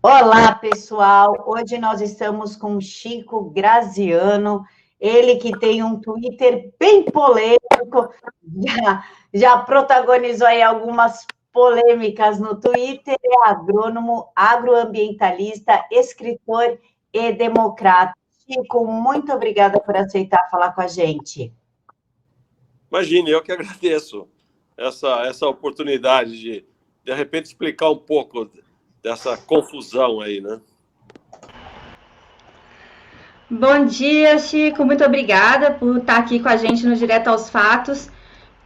Olá, pessoal. Hoje nós estamos com Chico Graziano, ele que tem um Twitter bem polêmico, já protagonizou aí algumas polêmicas no Twitter, é agrônomo, agroambientalista, escritor e democrata. Chico, muito obrigada por aceitar falar com a gente. Imagine, eu que agradeço essa oportunidade de repente, explicar um pouco dessa confusão aí, né? Bom dia, Chico. Muito obrigada por estar aqui com a gente no Direto aos Fatos.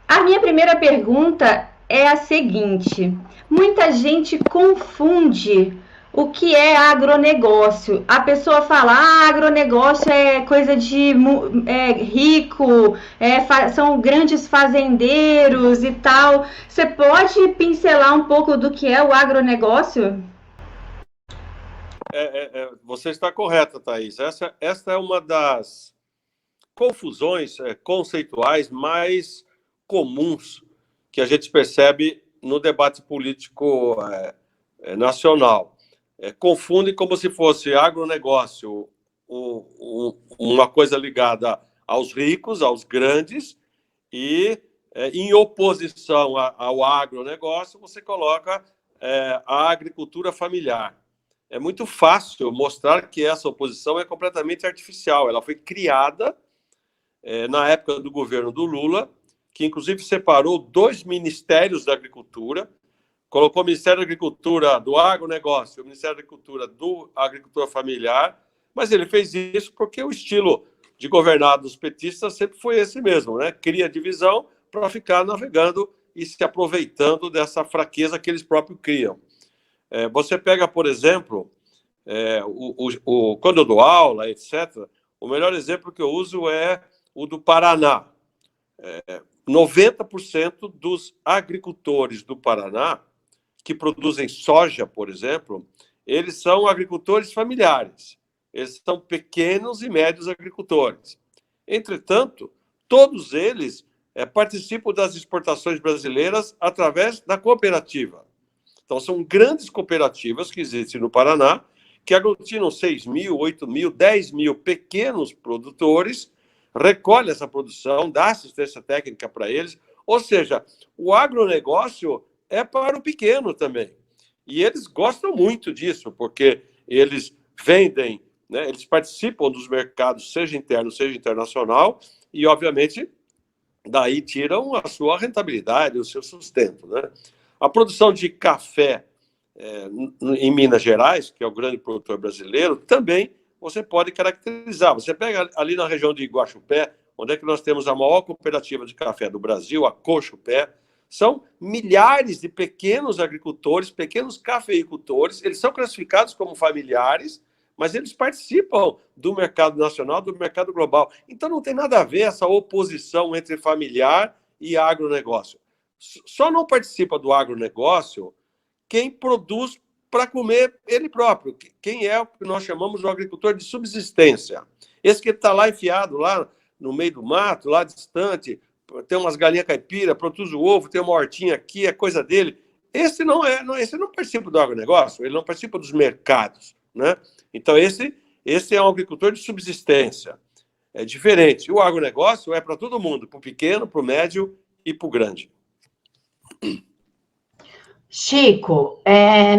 A minha primeira pergunta é a seguinte: muita gente confunde o que é agronegócio. A pessoa fala, agronegócio é coisa de rico, são grandes fazendeiros e tal. Você pode pincelar um pouco do que é o agronegócio? Você está correta, Thaís. Essa é uma das confusões conceituais mais comuns que a gente percebe no debate político nacional. Confundem como se fosse agronegócio uma coisa ligada aos ricos, aos grandes, e em oposição ao agronegócio, você coloca a agricultura familiar. É muito fácil mostrar que essa oposição é completamente artificial. Ela foi criada na época do governo do Lula, que inclusive separou 2 ministérios da agricultura, colocou o Ministério da Agricultura do agronegócio e o Ministério da Agricultura do agricultura familiar, mas ele fez isso porque o estilo de governar dos petistas sempre foi esse mesmo, né? Cria divisão para ficar navegando e se aproveitando dessa fraqueza que eles próprios criam. Você pega, por exemplo, quando eu dou aula, etc., o melhor exemplo que eu uso é o do Paraná. 90% dos agricultores do Paraná, que produzem soja, por exemplo, eles são agricultores familiares. Eles são pequenos e médios agricultores. Entretanto, todos eles participam das exportações brasileiras através da cooperativa. Então, são grandes cooperativas que existem no Paraná, que aglutinam 6 mil, 8 mil, 10 mil pequenos produtores, recolhe essa produção, dá assistência técnica para eles. Ou seja, o agronegócio é para o pequeno também. E eles gostam muito disso, porque eles vendem, né, eles participam dos mercados, seja interno, seja internacional, e, obviamente, daí tiram a sua rentabilidade, o seu sustento, né? A produção de café em Minas Gerais, que é o grande produtor brasileiro, também você pode caracterizar. Você pega ali na região de Iguaxupé, onde é que nós temos a maior cooperativa de café do Brasil, a Cochupé, são milhares de pequenos agricultores, pequenos cafeicultores, eles são classificados como familiares, mas eles participam do mercado nacional, do mercado global. Então não tem nada a ver essa oposição entre familiar e agronegócio. Só não participa do agronegócio quem produz para comer ele próprio, quem é o que nós chamamos de agricultor de subsistência. Esse que está lá enfiado, lá no meio do mato, lá distante, tem umas galinhas caipira, produz o ovo, tem uma hortinha aqui, é coisa dele. Esse esse não participa do agronegócio, ele não participa dos mercados, né? Então, esse é um agricultor de subsistência. É diferente. O agronegócio é para todo mundo, para o pequeno, para o médio e para o grande. Chico,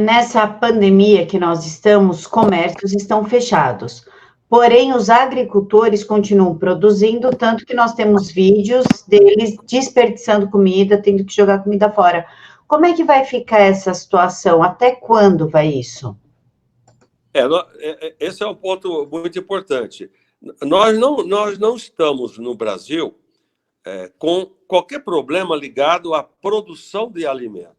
nessa pandemia que nós estamos, comércios estão fechados. Porém, os agricultores continuam produzindo, tanto que nós temos vídeos deles desperdiçando comida, tendo que jogar comida fora. Como é que vai ficar essa situação? Até quando vai isso? Esse é um ponto muito importante. Nós não estamos no Brasil com qualquer problema ligado à produção de alimento.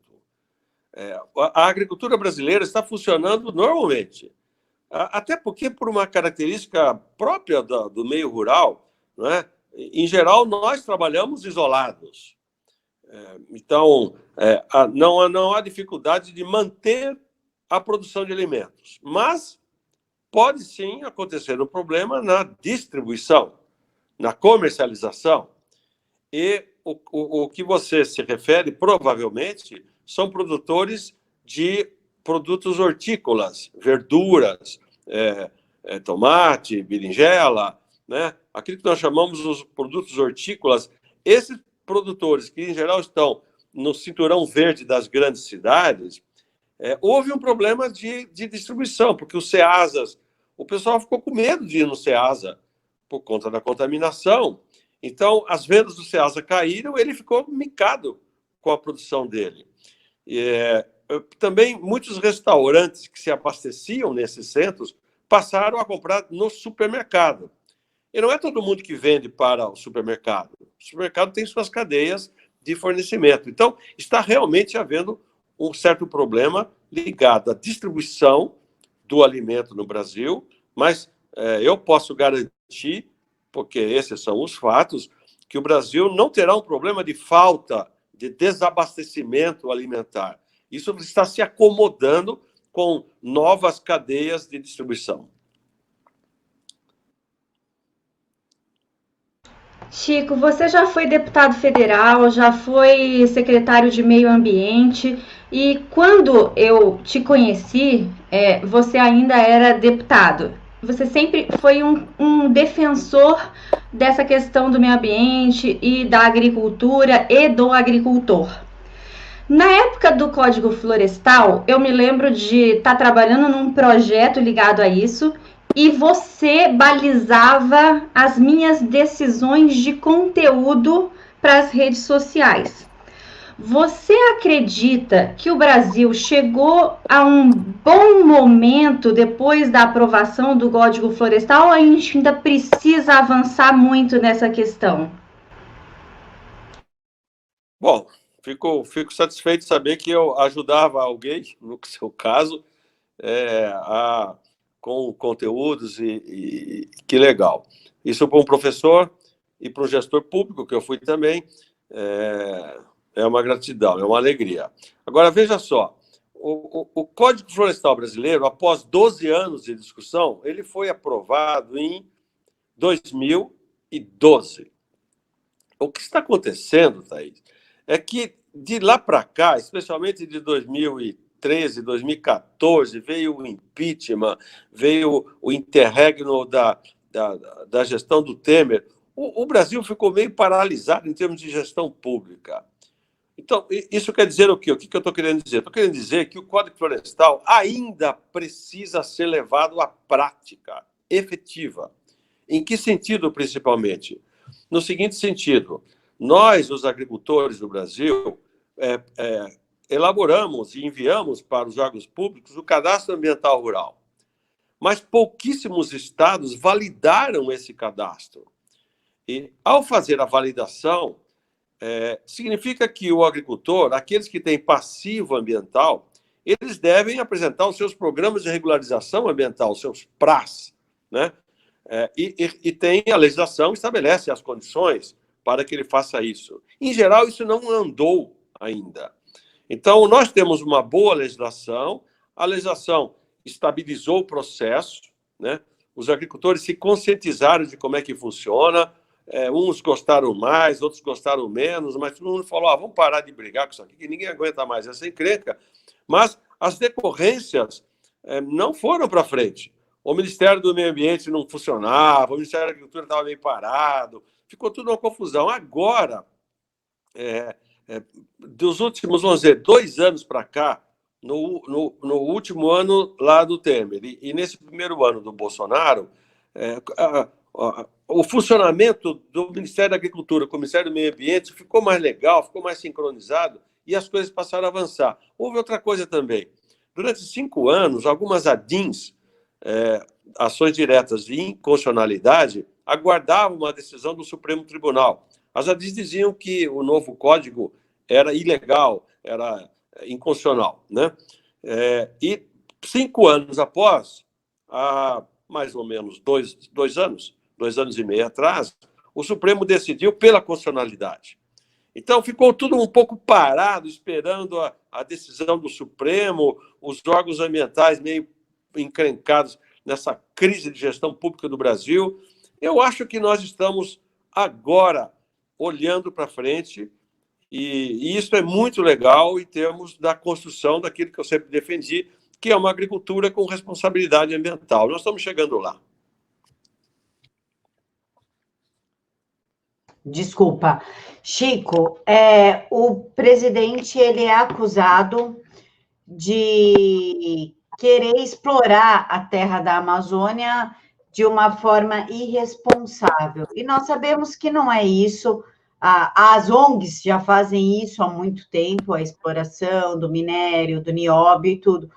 A agricultura brasileira está funcionando normalmente. Até porque, por uma característica própria do meio rural, não é? Em geral, nós trabalhamos isolados. Então, não há dificuldade de manter a produção de alimentos. Mas pode sim acontecer um problema na distribuição, na comercialização. E o que você se refere, provavelmente, são produtores de produtos hortícolas, verduras, tomate, berinjela, né? Aquilo que nós chamamos os produtos hortícolas, esses produtores que, em geral, estão no cinturão verde das grandes cidades, houve um problema de distribuição, porque os Ceasas, o pessoal ficou com medo de ir no Ceasa por conta da contaminação. Então, as vendas do Ceasa caíram, ele ficou micado com a produção dele. Também, muitos restaurantes que se abasteciam nesses centros passaram a comprar no supermercado. E não é todo mundo que vende para o supermercado. O supermercado tem suas cadeias de fornecimento. Então, está realmente havendo um certo problema ligado à distribuição do alimento no Brasil, mas eu posso garantir, porque esses são os fatos, que o Brasil não terá um problema de falta, de desabastecimento alimentar. Isso está se acomodando com novas cadeias de distribuição. Chico, você já foi deputado federal, já foi secretário de Meio Ambiente, e quando eu te conheci, você ainda era deputado. Você sempre foi um defensor dessa questão do meio ambiente e da agricultura e do agricultor. Na época do Código Florestal, eu me lembro de estar trabalhando num projeto ligado a isso, e você balizava as minhas decisões de conteúdo para as redes sociais. Você acredita que o Brasil chegou a um bom momento depois da aprovação do Código Florestal, ou a gente ainda precisa avançar muito nessa questão? Bom, fico satisfeito de saber que eu ajudava alguém, no seu caso, com conteúdos, e que legal. Isso para um professor e para um gestor público, que eu fui também, é uma gratidão, é uma alegria. Agora, veja só, o Código Florestal Brasileiro, após 12 anos de discussão, ele foi aprovado em 2012. O que está acontecendo, Thaís, é que de lá para cá, especialmente de 2013, 2014, veio o impeachment, veio o interregno da gestão do Temer. O Brasil ficou meio paralisado em termos de gestão pública. Então, isso quer dizer o quê? O que eu estou querendo dizer? Estou querendo dizer que o Código Florestal ainda precisa ser levado à prática efetiva. Em que sentido, principalmente? No seguinte sentido, nós, os agricultores do Brasil, elaboramos e enviamos para os órgãos públicos o Cadastro Ambiental Rural. Mas pouquíssimos estados validaram esse cadastro. E, ao fazer a validação, significa que o agricultor, aqueles que têm passivo ambiental, eles devem apresentar os seus programas de regularização ambiental, os seus PRAs, né? E tem a legislação que estabelece as condições para que ele faça isso. Em geral, isso não andou ainda. Então, nós temos uma boa legislação, a legislação estabilizou o processo, né? Os agricultores se conscientizaram de como é que funciona, uns gostaram mais, outros gostaram menos, mas todo mundo falou, vamos parar de brigar com isso aqui, que ninguém aguenta mais essa encrenca. Mas as decorrências não foram para frente. O Ministério do Meio Ambiente não funcionava, o Ministério da Agricultura estava meio parado, ficou tudo uma confusão. Agora, dos últimos, vamos dizer, 2 anos para cá, no último ano lá do Temer e nesse primeiro ano do Bolsonaro, o funcionamento do Ministério da Agricultura com o Ministério do Meio Ambiente ficou mais legal, ficou mais sincronizado e as coisas passaram a avançar. Houve outra coisa também. Durante 5 anos, algumas ADINs, ações diretas de inconstitucionalidade, aguardavam uma decisão do Supremo Tribunal. As ADINs diziam que o novo código era ilegal, era inconstitucional, né? E 5 anos após, há mais ou menos 2 anos, 2 anos e meio atrás, o Supremo decidiu pela constitucionalidade. Então, ficou tudo um pouco parado, esperando a decisão do Supremo, os órgãos ambientais meio encrencados nessa crise de gestão pública do Brasil. Eu acho que nós estamos agora olhando para frente, e isso é muito legal em termos da construção daquilo que eu sempre defendi, que é uma agricultura com responsabilidade ambiental. Nós estamos chegando lá. Desculpa. Chico, o presidente ele é acusado de querer explorar a terra da Amazônia de uma forma irresponsável. E nós sabemos que não é isso. As ONGs já fazem isso há muito tempo, a exploração do minério, do nióbio e tudo.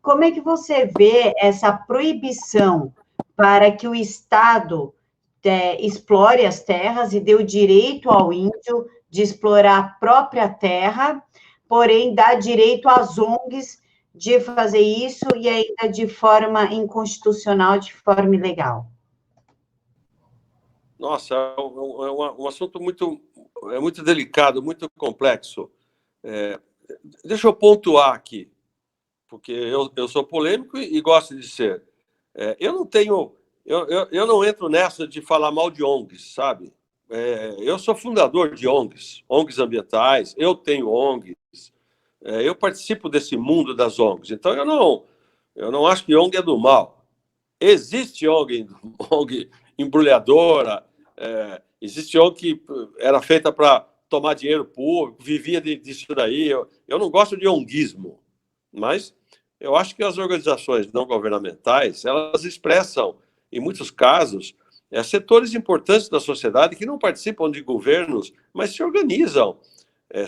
Como é que você vê essa proibição para que o Estado explore as terras e dê o direito ao índio de explorar a própria terra, porém dá direito às ONGs de fazer isso e ainda de forma inconstitucional, de forma ilegal? Nossa, um assunto muito delicado, muito complexo. Deixa eu pontuar aqui, porque eu sou polêmico e gosto de ser. Eu não entro nessa de falar mal de ONGs, sabe? Eu sou fundador de ONGs ambientais, eu tenho ONGs, eu participo desse mundo das ONGs, então eu não acho que ONG é do mal. Existe ONG embrulhadora, existe ONG que era feita para tomar dinheiro público, vivia disso daí. Eu não gosto de ONGismo, mas eu acho que as organizações não governamentais, elas expressam, em muitos casos, setores importantes da sociedade que não participam de governos, mas se organizam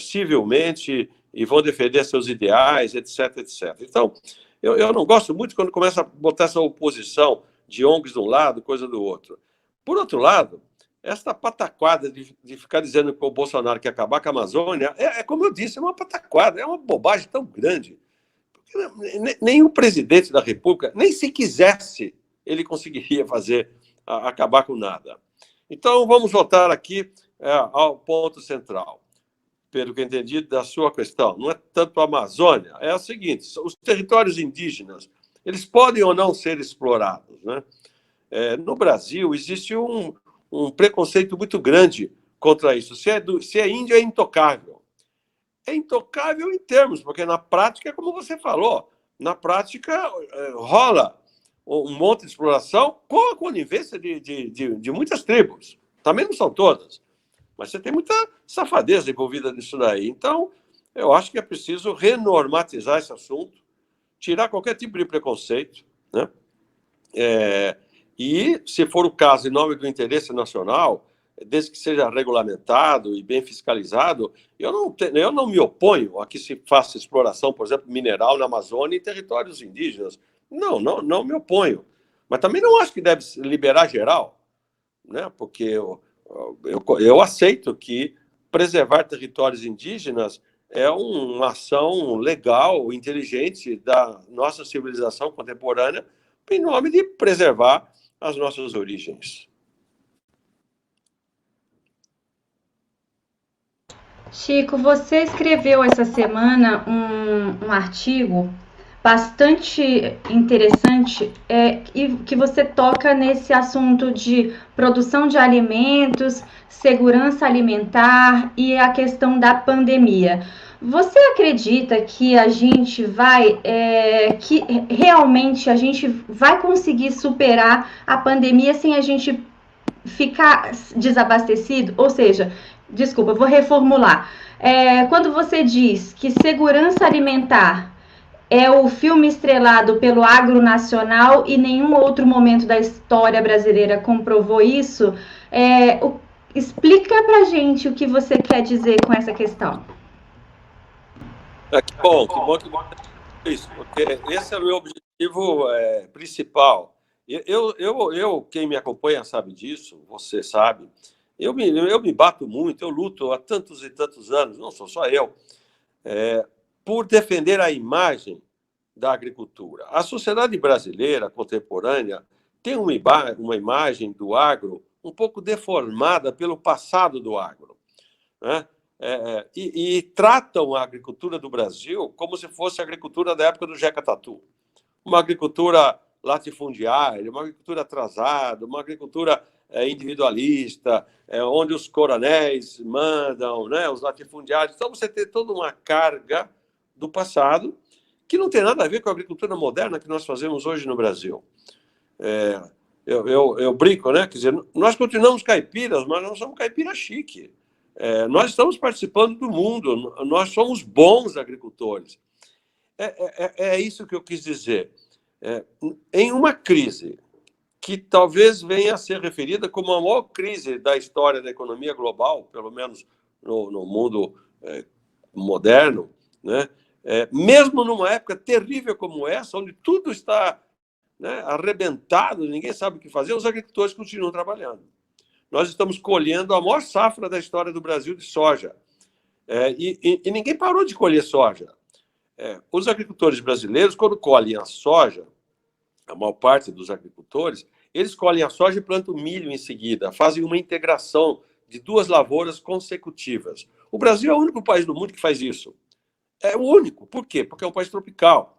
civilmente e vão defender seus ideais, etc, etc. Então, eu não gosto muito quando começa a botar essa oposição de ONGs de um lado, coisa do outro. Por outro lado, essa pataquada de ficar dizendo que o Bolsonaro quer acabar com a Amazônia, como eu disse, é uma pataquada, é uma bobagem tão grande. Nem o presidente da República, nem se quisesse, ele conseguiria acabar com nada. Então, vamos voltar aqui ao ponto central, pelo que eu entendi da sua questão. Não é tanto a Amazônia, é o seguinte, os territórios indígenas, eles podem ou não ser explorados, né? No Brasil, existe um preconceito muito grande contra isso. Se é índio, é intocável. É intocável em termos, porque na prática, como você falou, na prática rola um monte de exploração com a conivência de muitas tribos. Também não são todas, mas você tem muita safadeza envolvida nisso daí. Então, eu acho que é preciso renormatizar esse assunto, tirar qualquer tipo de preconceito, né? E, se for o caso, em nome do interesse nacional, desde que seja regulamentado e bem fiscalizado, eu não me oponho a que se faça exploração, por exemplo, mineral na Amazônia e territórios indígenas. Não me oponho. Mas também não acho que deve liberar geral, né? Porque eu aceito que preservar territórios indígenas é uma ação legal, inteligente da nossa civilização contemporânea, em nome de preservar as nossas origens. Chico, você escreveu essa semana um artigo bastante interessante e que você toca nesse assunto de produção de alimentos, segurança alimentar e a questão da pandemia. Você acredita que a gente que realmente a gente vai conseguir superar a pandemia sem a gente ficar desabastecido? Ou seja, desculpa, vou reformular. Quando você diz que segurança alimentar é o filme estrelado pelo agro nacional e nenhum outro momento da história brasileira comprovou isso, explica pra gente o que você quer dizer com essa questão. Que bom que você isso, porque esse é o meu objetivo principal. Quem me acompanha sabe disso, você sabe. Eu me bato muito, eu luto há tantos e tantos anos, não sou só eu, por defender a imagem da agricultura. A sociedade brasileira contemporânea tem uma imagem do agro um pouco deformada pelo passado do agro, né? E tratam a agricultura do Brasil como se fosse a agricultura da época do Jeca Tatu. Uma agricultura latifundiária, uma agricultura atrasada, uma agricultura individualista, onde os coronéis mandam, né, os latifundiários. Então, você tem toda uma carga do passado que não tem nada a ver com a agricultura moderna que nós fazemos hoje no Brasil. Eu brinco, né? Quer dizer, nós continuamos caipiras, mas não somos caipira chique. Nós estamos participando do mundo, nós somos bons agricultores. É isso que eu quis dizer. Em uma crise que talvez venha a ser referida como a maior crise da história da economia global, pelo menos no mundo moderno, né? Mesmo numa época terrível como essa, onde tudo está, né, arrebentado, ninguém sabe o que fazer, os agricultores continuam trabalhando. Nós estamos colhendo a maior safra da história do Brasil de soja. E ninguém parou de colher soja. Os agricultores brasileiros, quando colhem a soja, a maior parte dos agricultores, eles colhem a soja e plantam milho em seguida, fazem uma integração de 2 lavouras consecutivas. O Brasil é o único país do mundo que faz isso. É o único. Por quê? Porque é um país tropical.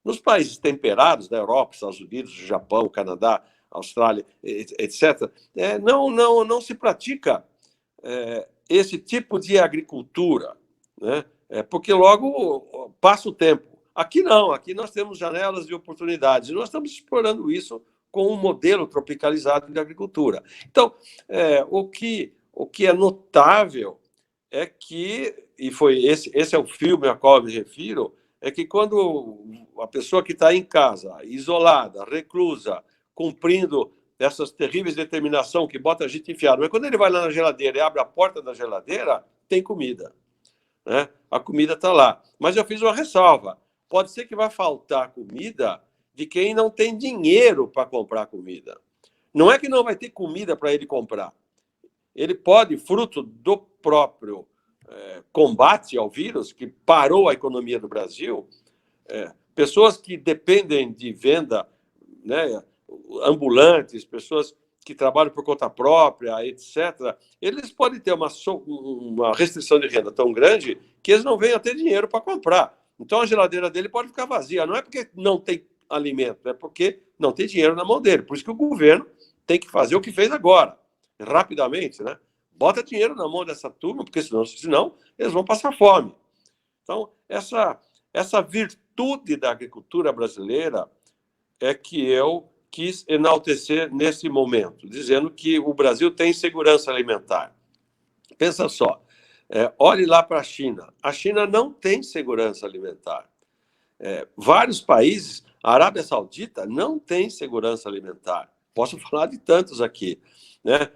Nos países temperados, da Europa, Estados Unidos, Japão, Canadá, Austrália, etc., não se pratica esse tipo de agricultura, né? Porque logo passa o tempo. Aqui não, aqui nós temos janelas de oportunidades, e nós estamos explorando isso com um modelo tropicalizado de agricultura. Então, o que é notável é que, e foi esse é o filme a qual eu me refiro, é que quando a pessoa que está em casa, isolada, reclusa, cumprindo essas terríveis determinações que bota a gente enfiado, mas quando ele vai lá na geladeira e abre a porta da geladeira, tem comida, né? A comida está lá. Mas eu fiz uma ressalva. Pode ser que vai faltar comida de quem não tem dinheiro para comprar comida. Não é que não vai ter comida para ele comprar. Ele pode, fruto do próprio combate ao vírus, que parou a economia do Brasil, pessoas que dependem de venda, né, ambulantes, pessoas que trabalham por conta própria, etc., eles podem ter uma restrição de renda tão grande que eles não venham a ter dinheiro para comprar. Então, a geladeira dele pode ficar vazia. Não é porque não tem alimento, é porque não tem dinheiro na mão dele. Por isso que o governo tem que fazer o que fez agora, rapidamente, né? Bota dinheiro na mão dessa turma, porque senão eles vão passar fome. Então, essa virtude da agricultura brasileira é que eu quis enaltecer nesse momento, dizendo que o Brasil tem segurança alimentar. Pensa só, olhe lá para a China. A China não tem segurança alimentar. Vários países, a Arábia Saudita não tem segurança alimentar. Posso falar de tantos aqui, né?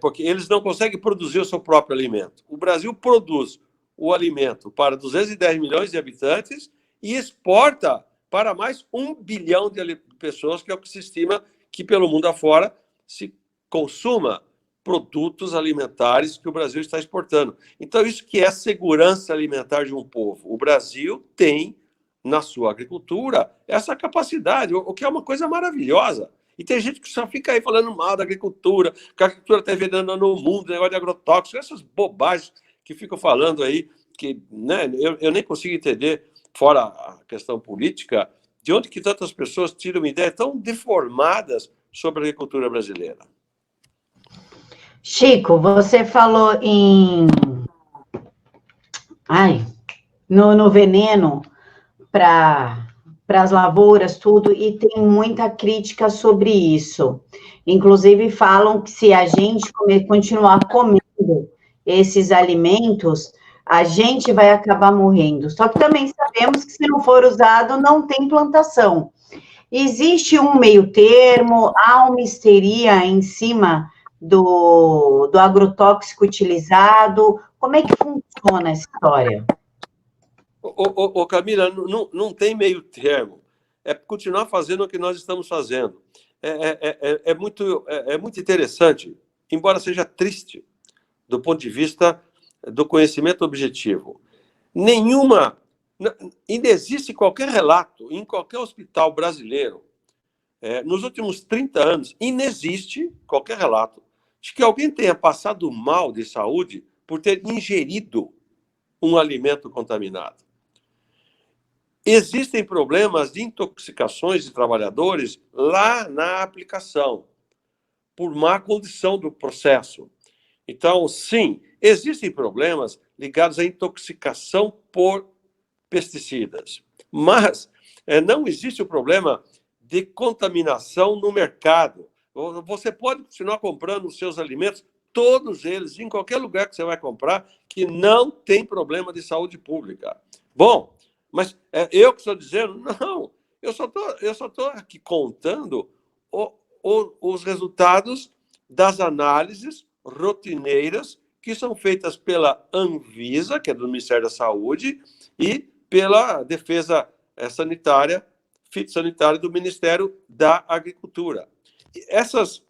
Porque eles não conseguem produzir o seu próprio alimento. O Brasil produz o alimento para 210 milhões de habitantes e exporta para mais 1 bilhão de pessoas, que é o que se estima que pelo mundo afora se consuma produtos alimentares que o Brasil está exportando. Então, isso que é segurança alimentar de um povo. O Brasil tem, na sua agricultura, essa capacidade, o que é uma coisa maravilhosa. E tem gente que só fica aí falando mal da agricultura, que a agricultura está envenenando no mundo, negócio de agrotóxico, essas bobagens que ficam falando aí, que, né, eu nem consigo entender, fora a questão política, de onde que tantas pessoas tiram ideias tão deformadas sobre a agricultura brasileira. Chico, você falou no veneno para as lavouras, tudo, e tem muita crítica sobre isso. Inclusive, falam que se a gente continuar comendo esses alimentos, a gente vai acabar morrendo. Só que também sabemos que se não for usado, não tem plantação. Existe um meio termo, há uma histeria em cima do agrotóxico utilizado. Como é que funciona a história? Camila, não tem meio termo. É continuar fazendo o que nós estamos fazendo. É muito interessante, embora seja triste, do ponto de vista do conhecimento objetivo. Ainda existe qualquer relato, em qualquer hospital brasileiro, nos últimos 30 anos, inexiste qualquer relato de que alguém tenha passado mal de saúde por ter ingerido um alimento contaminado. Existem problemas de intoxicações de trabalhadores lá na aplicação, por má condição do processo. Então, sim, existem problemas ligados à intoxicação por pesticidas. Mas não existe o problema de contaminação no mercado. Você pode continuar comprando os seus alimentos, todos eles, em qualquer lugar que você vai comprar, que não tem problema de saúde pública. Bom, mas eu que estou dizendo, não, eu só estou aqui contando os resultados das análises rotineiras que são feitas pela Anvisa, que é do Ministério da Saúde, e pela Defesa Sanitária, Fitossanitária do Ministério da Agricultura. E essas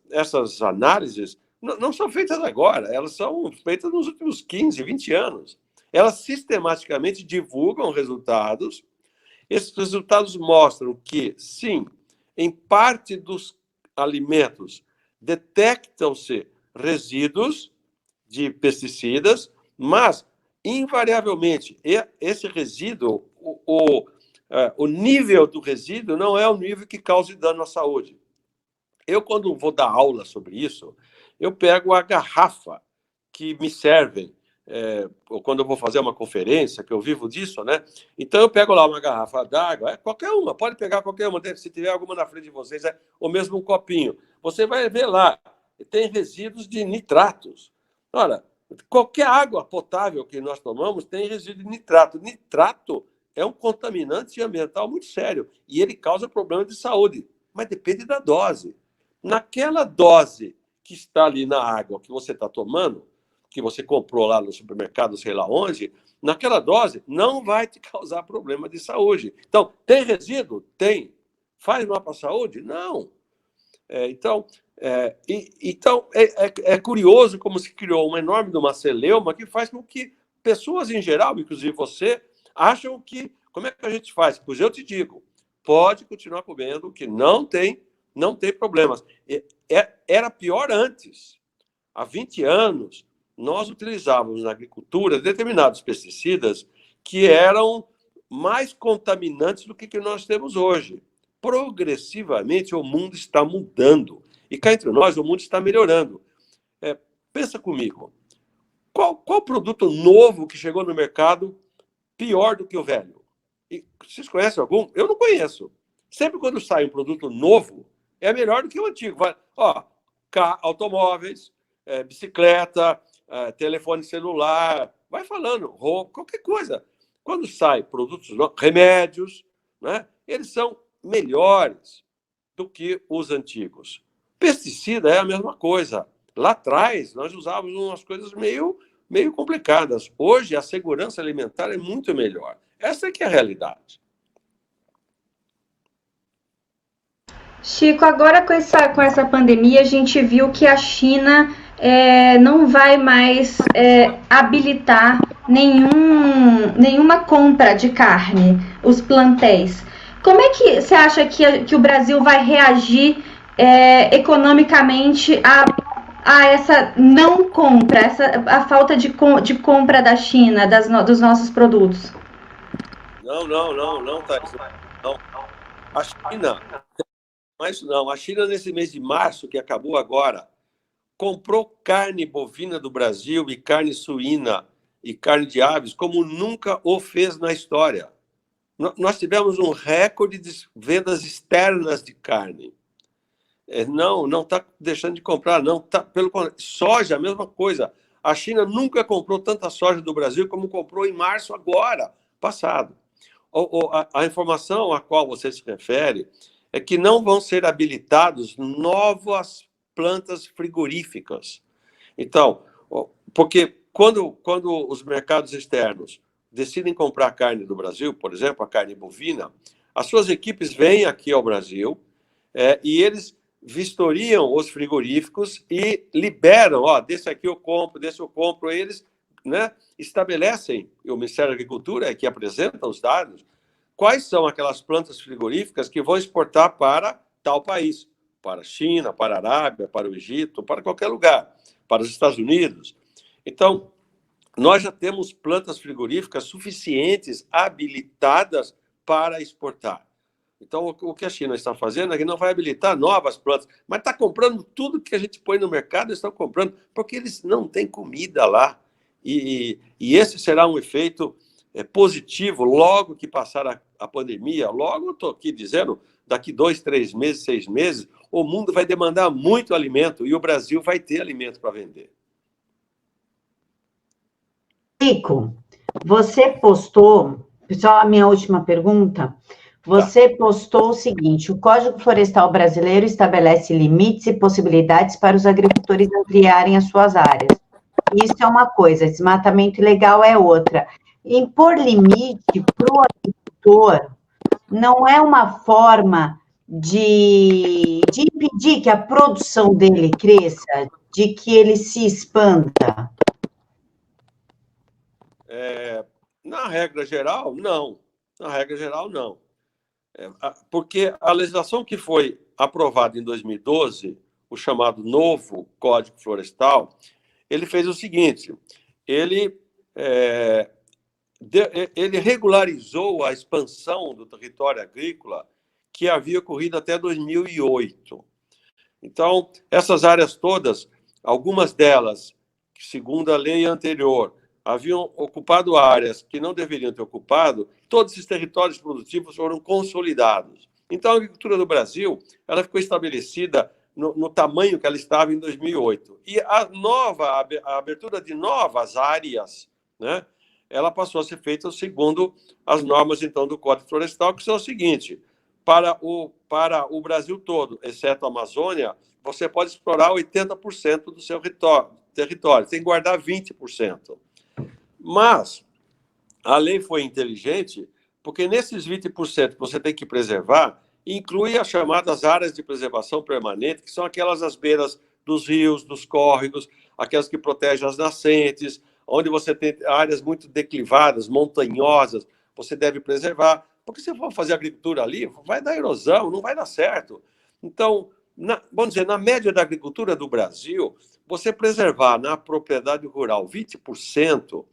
análises não são feitas agora, elas são feitas nos últimos 15, 20 anos. Elas sistematicamente divulgam resultados. Esses resultados mostram que, sim, em parte dos alimentos detectam-se resíduos de pesticidas, mas, invariavelmente, esse resíduo, o nível do resíduo não é o nível que cause dano à saúde. Eu, quando vou dar aula sobre isso, eu pego a garrafa que me servem, quando eu vou fazer uma conferência, que eu vivo disso, né? Então, eu pego lá uma garrafa d'água, qualquer uma, pode pegar qualquer uma, se tiver alguma na frente de vocês, ou mesmo um copinho. Você vai ver lá, tem resíduos de nitratos. Ora, qualquer água potável que nós tomamos tem resíduo de nitrato. Nitrato é um contaminante ambiental muito sério e ele causa problema de saúde, mas depende da dose. Naquela dose que está ali na água que você está tomando, que você comprou lá no supermercado, sei lá onde, naquela dose não vai te causar problema de saúde. Então, tem resíduo? Tem. Faz mal para a saúde? Não. Então, é curioso como se criou uma enorme de uma celeuma que faz com que pessoas em geral, inclusive você, acham que, como é que a gente faz? Pois eu te digo, pode continuar comendo, que não tem problemas. Era pior antes. Há 20 anos, nós utilizávamos na agricultura determinados pesticidas que eram mais contaminantes do que nós temos hoje. Progressivamente, o mundo está mudando. E cá entre nós, o mundo está melhorando. Pensa comigo. Qual produto novo que chegou no mercado pior do que o velho? E vocês conhecem algum? Eu não conheço. Sempre quando sai um produto novo, é melhor do que o antigo. Automóveis, bicicleta, telefone celular, vai falando, roupa, qualquer coisa. Quando sai produtos novos, remédios, né, eles são melhores do que os antigos. Pesticida é a mesma coisa. Lá atrás, nós usávamos umas coisas meio complicadas. Hoje, a segurança alimentar é muito melhor. Essa é que é a realidade. Chico, agora com essa pandemia, a gente viu que a China não vai mais habilitar nenhuma compra de carne, os plantéis. Como é que você acha que o Brasil vai reagir economicamente a essa não compra, a falta de compra da China, dos nossos produtos? Não, Thaís. Não. A China, mas não, a China nesse mês de março, que acabou agora, comprou carne bovina do Brasil e carne suína e carne de aves como nunca o fez na história. Nós tivemos um recorde de vendas externas de carne. Não está deixando de comprar, não. Pelo contrário, soja, a mesma coisa. A China nunca comprou tanta soja do Brasil como comprou em março agora, passado. A informação a qual você se refere é que não vão ser habilitados novas plantas frigoríficas. Então, porque quando os mercados externos decidem comprar carne do Brasil, por exemplo, a carne bovina, as suas equipes vêm aqui ao Brasil e eles vistoriam os frigoríficos e liberam, desse aqui eu compro, desse eu compro, eles, né, estabelecem, o Ministério da Agricultura é que apresenta os dados, quais são aquelas plantas frigoríficas que vão exportar para tal país, para a China, para a Arábia, para o Egito, para qualquer lugar, para os Estados Unidos. Então, nós já temos plantas frigoríficas suficientes, habilitadas para exportar. Então, o que a China está fazendo é que não vai habilitar novas plantas, mas está comprando tudo que a gente põe no mercado, eles estão comprando, porque eles não têm comida lá. E esse será um efeito positivo logo que passar a pandemia, logo eu estou aqui dizendo, daqui 2, 3 meses, 6 meses, o mundo vai demandar muito alimento e o Brasil vai ter alimento para vender. Chico, você postou, só a minha última pergunta, você postou o seguinte: o Código Florestal Brasileiro estabelece limites e possibilidades para os agricultores ampliarem as suas áreas. Isso é uma coisa, desmatamento ilegal é outra. Impor limite para o agricultor não é uma forma de impedir que a produção dele cresça, de que ele se expanda? Na regra geral, não. Na regra geral, não. Porque a legislação que foi aprovada em 2012, o chamado novo Código Florestal, ele fez o seguinte, ele regularizou a expansão do território agrícola que havia ocorrido até 2008. Então, essas áreas todas, algumas delas, segundo a lei anterior, haviam ocupado áreas que não deveriam ter ocupado, todos esses territórios produtivos foram consolidados. Então, a agricultura do Brasil ela ficou estabelecida no tamanho que ela estava em 2008. E a abertura de novas áreas, né, ela passou a ser feita segundo as normas, então, do Código Florestal, que são o seguinte: para o Brasil todo, exceto a Amazônia, você pode explorar 80% do seu território, tem que guardar 20%. Mas a lei foi inteligente, porque nesses 20% que você tem que preservar, inclui as chamadas áreas de preservação permanente, que são aquelas às beiras dos rios, dos córregos, aquelas que protegem as nascentes, onde você tem áreas muito declivadas, montanhosas, você deve preservar. Porque se for fazer agricultura ali, vai dar erosão, não vai dar certo. Então, vamos dizer, na média da agricultura do Brasil, você preservar na propriedade rural 20%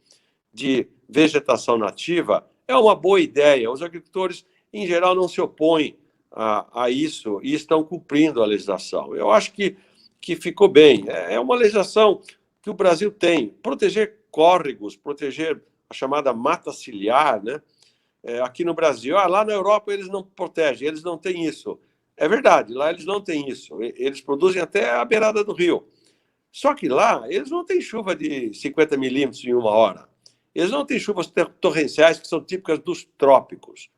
de vegetação nativa é uma boa ideia. Os agricultores, em geral, não se opõem a isso e estão cumprindo a legislação. Eu acho que ficou bem. É uma legislação que o Brasil tem. Proteger córregos, proteger a chamada mata ciliar, né? Aqui no Brasil. Lá na Europa eles não protegem, eles não têm isso. É verdade, lá eles não têm isso. Eles produzem até a beirada do rio. Só que lá eles não têm chuva de 50 milímetros em uma hora. Eles não têm chuvas torrenciais que são típicas dos trópicos.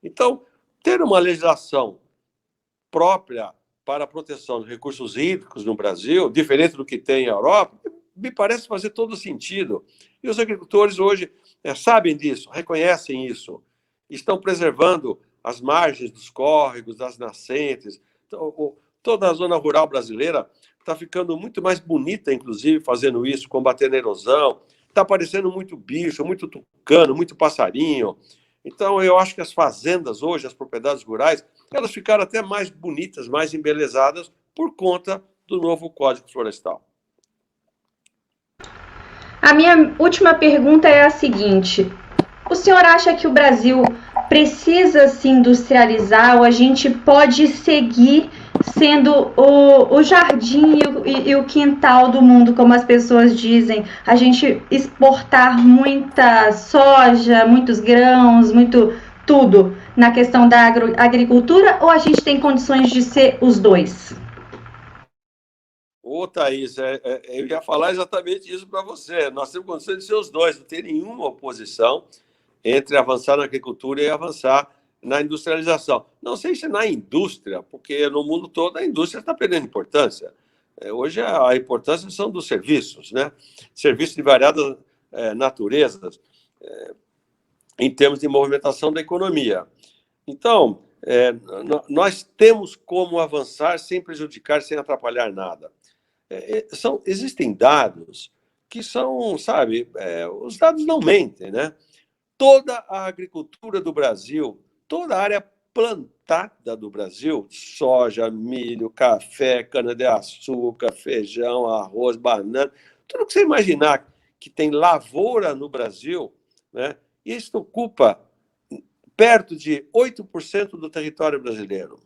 Então, ter uma legislação própria para a proteção dos recursos hídricos no Brasil, diferente do que tem na Europa, me parece fazer todo sentido. E os agricultores hoje sabem disso, reconhecem isso, estão preservando as margens dos córregos, das nascentes. Então, toda a zona rural brasileira está ficando muito mais bonita, inclusive, fazendo isso, combatendo a erosão. Está aparecendo muito bicho, muito tucano, muito passarinho. Então, eu acho que as fazendas hoje, as propriedades rurais, elas ficaram até mais bonitas, mais embelezadas por conta do novo Código Florestal. A minha última pergunta é a seguinte: o senhor acha que o Brasil precisa se industrializar ou a gente pode seguir sendo o jardim e o quintal do mundo, como as pessoas dizem? A gente exportar muita soja, muitos grãos, muito tudo na questão da agricultura, ou a gente tem condições de ser os dois? Ô, Thaís, eu ia falar exatamente isso para você. Nós temos condições de ser os dois, não tem nenhuma oposição entre avançar na agricultura e avançar na industrialização. Não sei se na indústria, porque no mundo todo a indústria está perdendo importância. Hoje a importância são dos serviços, né? Serviços de variadas naturezas, em termos de movimentação da economia. Então, nós temos como avançar sem prejudicar, sem atrapalhar nada. Existem dados que são, sabe, os dados não mentem, né? Toda a agricultura do Brasil, toda a área plantada do Brasil, soja, milho, café, cana-de-açúcar, feijão, arroz, banana, tudo que você imaginar que tem lavoura no Brasil, né? Isso ocupa perto de 8% do território brasileiro.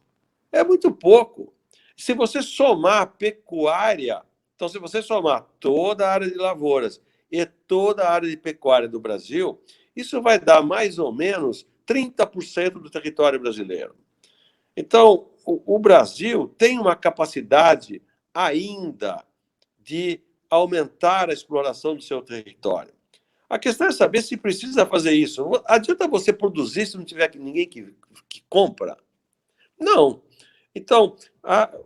É muito pouco. Se você somar a pecuária, então se você somar toda a área de lavouras e toda a área de pecuária do Brasil, isso vai dar mais ou menos 30% do território brasileiro. Então, o Brasil tem uma capacidade ainda de aumentar a exploração do seu território. A questão é saber se precisa fazer isso. Não adianta você produzir se não tiver ninguém que compra. Não. Então,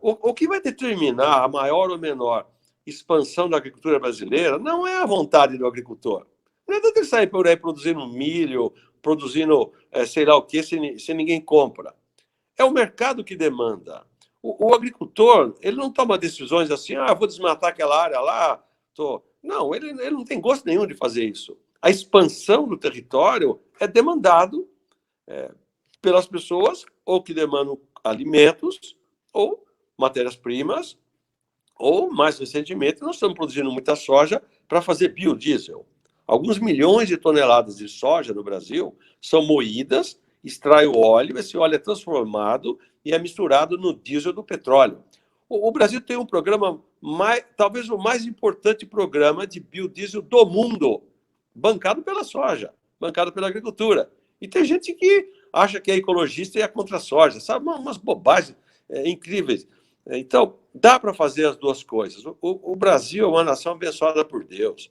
o que vai determinar a maior ou menor expansão da agricultura brasileira não é a vontade do agricultor. Não adianta ele sair por aí produzindo milho, produzindo sei lá o quê, se ninguém compra. É o mercado que demanda. O agricultor, ele não toma decisões assim, vou desmatar aquela área lá. Não, ele não tem gosto nenhum de fazer isso. A expansão do território é demandado pelas pessoas, ou que demandam alimentos, ou matérias-primas, ou, mais recentemente, nós estamos produzindo muita soja para fazer biodiesel. Alguns milhões de toneladas de soja no Brasil são moídas, extrai o óleo, esse óleo é transformado e é misturado no diesel do petróleo. O Brasil tem um programa, talvez o mais importante programa de biodiesel do mundo, bancado pela soja, bancado pela agricultura. E tem gente que acha que é ecologista e é contra a soja, sabe? Umas bobagens incríveis. Então, dá para fazer as duas coisas. O Brasil é uma nação abençoada por Deus.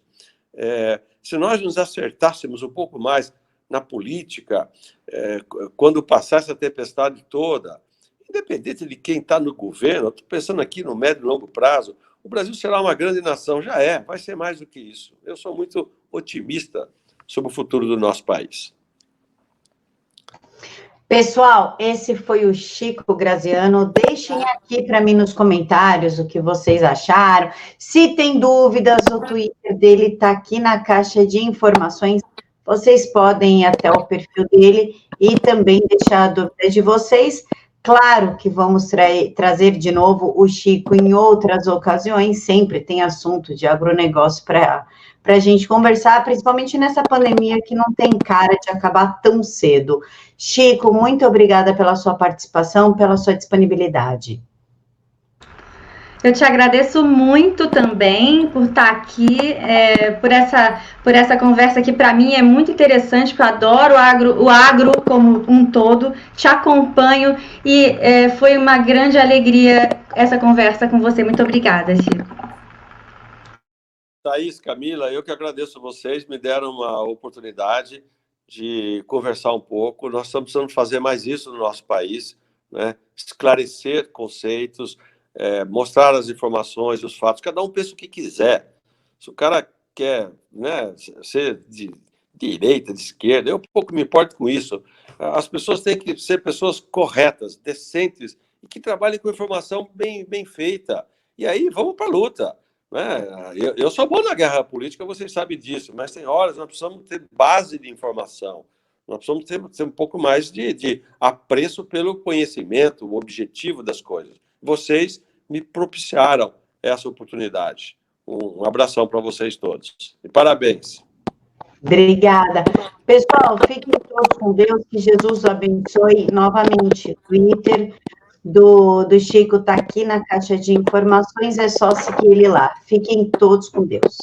Se nós nos acertássemos um pouco mais na política, quando passar essa tempestade toda, independente de quem está no governo, estou pensando aqui no médio e longo prazo, o Brasil será uma grande nação, vai ser mais do que isso. Eu sou muito otimista sobre o futuro do nosso país. Pessoal, esse foi o Chico Graziano. Deixem aqui para mim nos comentários o que vocês acharam. Se tem dúvidas, o Twitter dele está aqui na caixa de informações. Vocês podem ir até o perfil dele e também deixar a dúvida de vocês. Claro que vamos trazer de novo o Chico em outras ocasiões, sempre tem assunto de agronegócio para a gente conversar, principalmente nessa pandemia que não tem cara de acabar tão cedo. Chico, muito obrigada pela sua participação, pela sua disponibilidade. Eu te agradeço muito também por estar aqui, por essa conversa que para mim é muito interessante, porque eu adoro o agro como um todo, te acompanho e foi uma grande alegria essa conversa com você. Muito obrigada, Chico. Thaís, Camila, eu que agradeço a vocês, me deram uma oportunidade de conversar um pouco. Nós estamos precisando fazer mais isso no nosso país, né? Esclarecer conceitos, mostrar as informações, os fatos. Cada um pensa o que quiser. Se o cara quer, né, ser de direita, de esquerda, eu pouco me importo com isso. As pessoas têm que ser pessoas corretas, decentes, e que trabalhem com informação bem feita. E aí, vamos para a luta. Eu sou bom na guerra política, vocês sabem disso, mas tem horas nós precisamos ter base de informação. Nós precisamos ter um pouco mais de apreço pelo conhecimento, o objetivo das coisas. Vocês me propiciaram essa oportunidade. Um abração para vocês todos. E parabéns. Obrigada. Pessoal, fiquem todos com Deus, que Jesus abençoe novamente. O Twitter do Chico está aqui na caixa de informações, é só seguir ele lá. Fiquem todos com Deus.